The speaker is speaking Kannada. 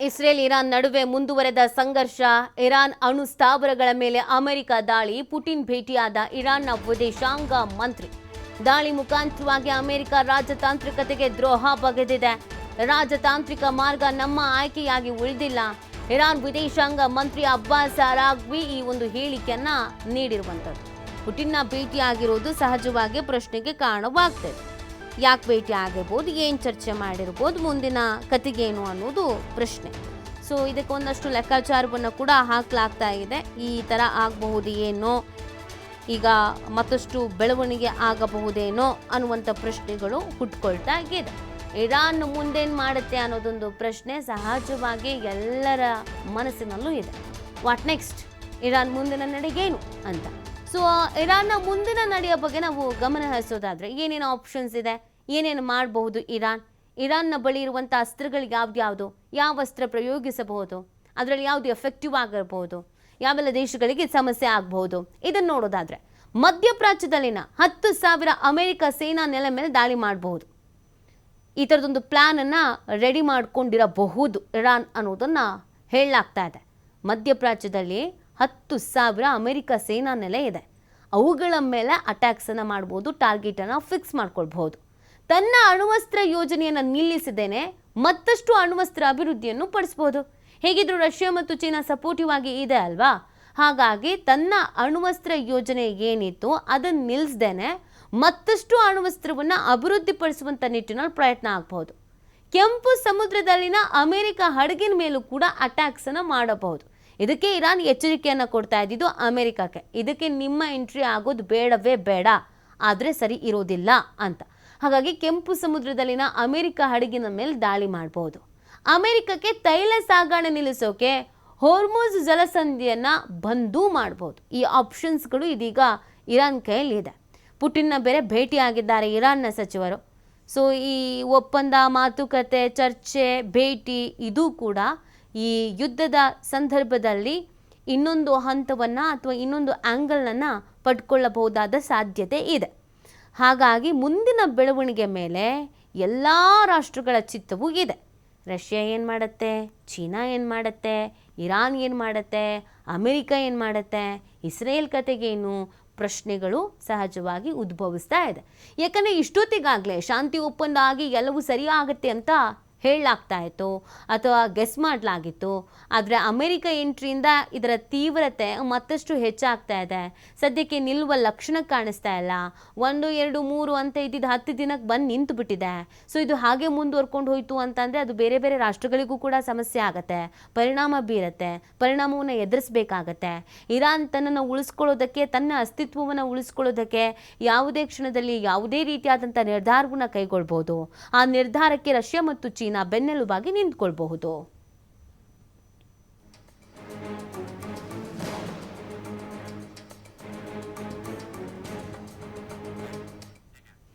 ಇಸ್ರೇಲ್ ಇರಾನ್ ನಡುವೆ ಮುಂದುವರೆದ ಸಂಘರ್ಷ, ಇರಾನ್ ಅಣು ಸ್ಥಾವರಗಳ ಮೇಲೆ ಅಮೆರಿಕ ದಾಳಿ, ಪುಟಿನ್ ಭೇಟಿಯಾದ ಇರಾನ್ನ ವಿದೇಶಾಂಗ ಮಂತ್ರಿ. ದಾಳಿ ಮುಖಾಂತರವಾಗಿ ಅಮೆರಿಕ ರಾಜತಾಂತ್ರಿಕತೆಗೆ ದ್ರೋಹ ಬಗೆದಿದೆ. ರಾಜತಾಂತ್ರಿಕ ಮಾರ್ಗ ನಮ್ಮ ಆಯ್ಕೆಯಾಗಿ ಉಳಿದಿಲ್ಲ. ಇರಾನ್ ವಿದೇಶಾಂಗ ಮಂತ್ರಿ ಅಬ್ಬಾಸ್ ಅರಾಗ್ವಿ ಈ ಒಂದು ಹೇಳಿಕೆಯನ್ನ ನೀಡಿರುವಂಥದ್ದು. ಪುಟಿನ್ನ ಭೇಟಿಯಾಗಿರೋದು ಸಹಜವಾಗಿ ಪ್ರಶ್ನೆಗೆ ಕಾರಣವಾಗ್ತದೆ. ಯಾಕೆ ಭೇಟಿ ಆಗಿರ್ಬೋದು, ಏನು ಚರ್ಚೆ ಮಾಡಿರ್ಬೋದು, ಮುಂದಿನ ಕತೆಗೇನು ಅನ್ನೋದು ಪ್ರಶ್ನೆ. ಸೊ ಇದಕ್ಕೆ ಒಂದಷ್ಟು ಲೆಕ್ಕಾಚಾರವನ್ನು ಕೂಡ ಹಾಕಲಾಗ್ತಾ ಇದೆ. ಈ ಥರ ಆಗಬಹುದು ಏನೋ, ಈಗ ಮತ್ತಷ್ಟು ಬೆಳವಣಿಗೆ ಆಗಬಹುದೇನೋ ಅನ್ನುವಂಥ ಪ್ರಶ್ನೆಗಳು ಹುಟ್ಕೊಳ್ತಾ ಇದೆ. ಇರಾನ್ ಮುಂದೇನು ಮಾಡುತ್ತೆ ಅನ್ನೋದೊಂದು ಪ್ರಶ್ನೆ ಸಹಜವಾಗಿ ಎಲ್ಲರ ಮನಸ್ಸಿನಲ್ಲೂ ಇದೆ. ವಾಟ್ ನೆಕ್ಸ್ಟ್, ಇರಾನ್ ಮುಂದಿನ ನಡೆಗೇನು ಅಂತ. ಸೊ ಇರಾನ್ನ ಮುಂದಿನ ನಡೆಯ ಬಗ್ಗೆ ನಾವು ಗಮನ ಹರಿಸೋದಾದ್ರೆ ಏನೇನು ಆಪ್ಷನ್ಸ್ ಇದೆ, ಏನೇನು ಮಾಡಬಹುದು ಇರಾನ್ನ ಬಳಿ ಇರುವಂಥ ಅಸ್ತ್ರಗಳು ಯಾವ್ದು, ಯಾವ ಅಸ್ತ್ರ ಪ್ರಯೋಗಿಸಬಹುದು, ಅದರಲ್ಲಿ ಯಾವುದು ಎಫೆಕ್ಟಿವ್ ಆಗಿರಬಹುದು, ಯಾವೆಲ್ಲ ದೇಶಗಳಿಗೆ ಸಮಸ್ಯೆ ಆಗಬಹುದು. ಇದನ್ನು ನೋಡೋದಾದ್ರೆ ಮಧ್ಯಪ್ರಾಚ್ಯದಲ್ಲಿನ 10,000 ಅಮೆರಿಕ ಸೇನಾ ನೆಲೆ ಮೇಲೆ ದಾಳಿ ಮಾಡಬಹುದು. ಈ ಥರದೊಂದು ಪ್ಲಾನ್ ಅನ್ನ ರೆಡಿ ಮಾಡ್ಕೊಂಡಿರಬಹುದು ಇರಾನ್ ಅನ್ನೋದನ್ನ ಹೇಳಲಾಗ್ತಾ ಇದೆ. ಮಧ್ಯಪ್ರಾಚ್ಯದಲ್ಲಿ 10,000 ಅಮೆರಿಕ ಸೇನಾ ನೆಲೆ ಇದೆ. ಅವುಗಳ ಮೇಲೆ ಅಟ್ಯಾಕ್ಸ್ ಅನ್ನ ಮಾಡಬಹುದು, ಟಾರ್ಗೆಟ್ ಅನ್ನ ಫಿಕ್ಸ್ ಮಾಡ್ಕೊಳ್ಬಹುದು. ತನ್ನ ಅಣ್ವಸ್ತ್ರ ಯೋಜನೆಯನ್ನು ನಿಲ್ಲಿಸಿದ್ದೇನೆ ಮತ್ತಷ್ಟು ಅಣ್ವಸ್ತ್ರ ಅಭಿವೃದ್ಧಿಯನ್ನು ಪಡಿಸಬಹುದು. ಹೇಗಿದ್ರು ರಷ್ಯಾ ಮತ್ತು ಚೀನಾ ಸಪೋರ್ಟಿವ್ ಆಗಿ ಇದೆ ಅಲ್ವಾ, ಹಾಗಾಗಿ ತನ್ನ ಅಣ್ವಸ್ತ್ರ ಯೋಜನೆ ಏನಿತ್ತು ಅದನ್ನು ನಿಲ್ಲಿಸದೇನೆ ಮತ್ತಷ್ಟು ಅಣ್ವಸ್ತ್ರವನ್ನ ಅಭಿವೃದ್ಧಿಪಡಿಸುವಂತ ನಿಟ್ಟಿನಲ್ಲಿ ಪ್ರಯತ್ನ ಆಗಬಹುದು. ಕೆಂಪು ಸಮುದ್ರದಲ್ಲಿನ ಅಮೆರಿಕ ಹಡಗಿನ ಮೇಲೂ ಕೂಡ ಅಟ್ಯಾಕ್ಸ್ ಅನ್ನ ಮಾಡಬಹುದು. ಇದಕ್ಕೆ ಇರಾನ್ ಎಚ್ಚರಿಕೆಯನ್ನು ಕೊಡ್ತಾ ಇದ್ದಿದ್ದು ಅಮೆರಿಕಕ್ಕೆ, ಇದಕ್ಕೆ ನಿಮ್ಮ ಎಂಟ್ರಿ ಆಗೋದು ಬೇಡವೇ ಬೇಡ, ಆದರೆ ಸರಿ ಇರೋದಿಲ್ಲ ಅಂತ. ಹಾಗಾಗಿ ಕೆಂಪು ಸಮುದ್ರದಲ್ಲಿನ ಅಮೆರಿಕ ಹಡಗಿನ ಮೇಲೆ ದಾಳಿ ಮಾಡಬಹುದು. ಅಮೆರಿಕಕ್ಕೆ ತೈಲ ಸಾಗಣೆ ನಿಲ್ಲಿಸೋಕೆ ಹೋರ್ಮುಜ್ ಜಲಸಂಧಿಯನ್ನ ಬಂದೂ ಮಾಡಬಹುದು. ಈ ಆಪ್ಷನ್ಸ್ಗಳು ಇದೀಗ ಇರಾನ್ ಕೈಯಲ್ಲಿ ಇದೆ. ಪುಟಿನ್ನ ಬೇರೆ ಭೇಟಿಯಾಗಿದ್ದಾರೆ ಇರಾನ್ನ ಸಚಿವರು. ಸೊ ಈ ಒಪ್ಪಂದ, ಮಾತುಕತೆ, ಚರ್ಚೆ, ಭೇಟಿ ಇದು ಕೂಡ ಈ ಯುದ್ಧದ ಸಂದರ್ಭದಲ್ಲಿ ಇನ್ನೊಂದು ಹಂತವನ್ನು ಅಥವಾ ಇನ್ನೊಂದು ಆ್ಯಂಗಲನ್ನು ಪಡ್ಕೊಳ್ಳಬಹುದಾದ ಸಾಧ್ಯತೆ ಇದೆ. ಹಾಗಾಗಿ ಮುಂದಿನ ಬೆಳವಣಿಗೆ ಮೇಲೆ ಎಲ್ಲ ರಾಷ್ಟ್ರಗಳ ಚಿತ್ತವೂ ಇದೆ. ರಷ್ಯಾ ಏನು ಮಾಡುತ್ತೆ, ಚೀನಾ ಏನು ಮಾಡುತ್ತೆ, ಇರಾನ್ ಏನು ಮಾಡುತ್ತೆ, ಅಮೆರಿಕ ಏನು ಮಾಡುತ್ತೆ, ಇಸ್ರೇಲ್ ಕತೆಗೇನು, ಪ್ರಶ್ನೆಗಳು ಸಹಜವಾಗಿ ಉದ್ಭವಿಸ್ತಾ ಇದೆ. ಯಾಕಂದರೆ ಇಷ್ಟೊತ್ತಿಗಾಗಲೇ ಶಾಂತಿ ಒಪ್ಪಂದ ಆಗಿ ಎಲ್ಲವೂ ಸರಿ ಆಗುತ್ತೆ ಅಂತ ಹೇಳಲಾಗ್ತಾ ಇತ್ತು ಅಥವಾ ಗೆಸ್ ಮಾಡಲಾಗಿತ್ತು. ಆದರೆ ಅಮೆರಿಕ ಎಂಟ್ರಿಯಿಂದ ಇದರ ತೀವ್ರತೆ ಮತ್ತಷ್ಟು ಹೆಚ್ಚಾಗ್ತಾ ಇದೆ. ಸದ್ಯಕ್ಕೆ ನಿಲ್ಲುವ ಲಕ್ಷಣ ಕಾಣಿಸ್ತಾ ಇಲ್ಲ. 1, 2, 3 ಅಂತ ಇದ್ದಿದ್ದು 10 ದಿನಕ್ಕೆ ಬಂದು ನಿಂತು ಬಿಟ್ಟಿದೆ. ಸೊ ಇದು ಹಾಗೆ ಮುಂದುವರ್ಕೊಂಡು ಹೋಯಿತು ಅಂತಂದರೆ ಅದು ಬೇರೆ ಬೇರೆ ರಾಷ್ಟ್ರಗಳಿಗೂ ಕೂಡ ಸಮಸ್ಯೆ ಆಗುತ್ತೆ, ಪರಿಣಾಮ ಬೀರುತ್ತೆ, ಪರಿಣಾಮವನ್ನು ಎದುರಿಸಬೇಕಾಗತ್ತೆ. ಇರಾನ್ ತನ್ನನ್ನು ಉಳಿಸ್ಕೊಳ್ಳೋದಕ್ಕೆ, ತನ್ನ ಅಸ್ತಿತ್ವವನ್ನು ಉಳಿಸ್ಕೊಳ್ಳೋದಕ್ಕೆ ಯಾವುದೇ ಕ್ಷಣದಲ್ಲಿ ಯಾವುದೇ ರೀತಿಯಾದಂಥ ನಿರ್ಧಾರವನ್ನು ಕೈಗೊಳ್ಬೋದು. ಆ ನಿರ್ಧಾರಕ್ಕೆ ರಷ್ಯಾ ಮತ್ತು ಚೀನಾ ಬೆನ್ನೆಲುಬಾಗಿ ನಿಂತ್ಕೊಳ್ಬಹುದು.